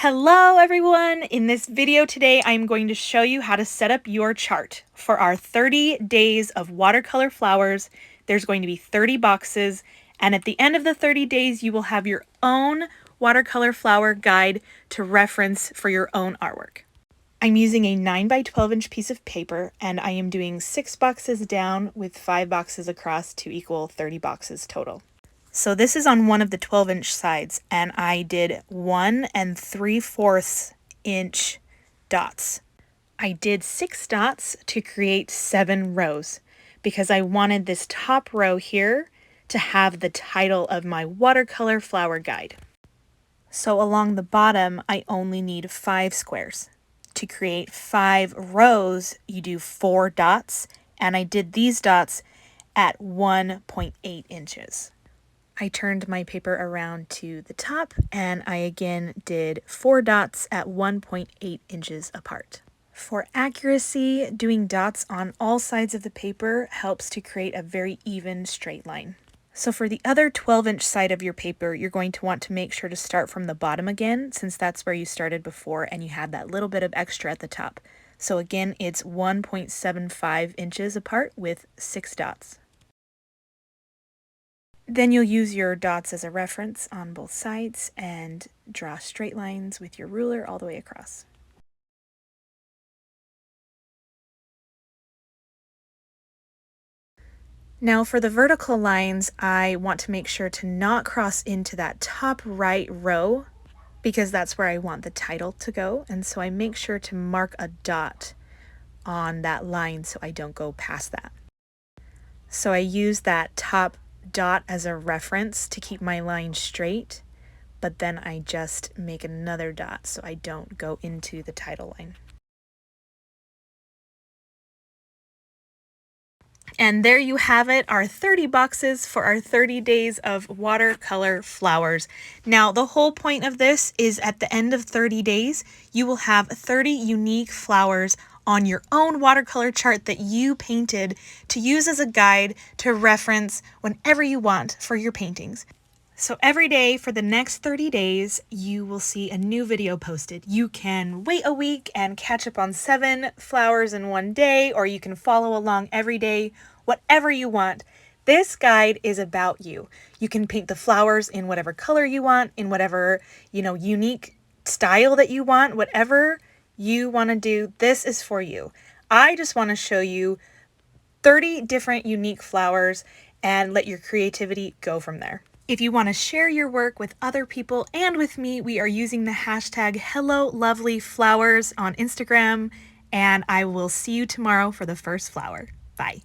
Hello everyone! In this video today, I'm going to show you how to set up your chart for our 30 days of watercolor flowers. There's going to be 30 boxes, and at the end of the 30 days, you will have your own watercolor flower guide to reference for your own artwork. I'm using a 9 by 12 inch piece of paper, and I am doing 6 boxes down with 5 boxes across to equal 30 boxes total. So this is on one of the 12-inch sides, and I did 1 3/4 inch dots. I did 6 dots to create 7 rows because I wanted this top row here to have the title of my watercolor flower guide. So along the bottom, I only need 5 squares. To create 5 rows, you do 4 dots, and I did these dots at 1.8 inches. I turned my paper around to the top, and I again did 4 dots at 1.8 inches apart. For accuracy, doing dots on all sides of the paper helps to create a very even straight line. So for the other 12-inch side of your paper, you're going to want to make sure to start from the bottom again, since that's where you started before and you had that little bit of extra at the top. So again, it's 1.75 inches apart with 6 dots. Then you'll use your dots as a reference on both sides and draw straight lines with your ruler all the way across. Now for the vertical lines, I want to make sure to not cross into that top right row because that's where I want the title to go. And so I make sure to mark a dot on that line so I don't go past that. So I use that top dot as a reference to keep my line straight, but then I just make another dot so I don't go into the title line. And there you have it, our 30 boxes for our 30 days of watercolor flowers. Now, the whole point of this is at the end of 30 days, you will have 30 unique flowers on your own watercolor chart that you painted to use as a guide to reference whenever you want for your paintings. So every day for the next 30 days, you will see a new video posted. You can wait a week and catch up on 7 flowers in one day, or you can follow along every day, whatever you want. This guide is about you. You can paint the flowers in whatever color you want, in whatever, unique style that you want, whatever you want to do. This is for you. I just want to show you 30 different unique flowers and let your creativity go from there. If you want to share your work with other people and with me, we are using the hashtag HelloLovelyFlowers on Instagram, and I will see you tomorrow for the first flower. Bye.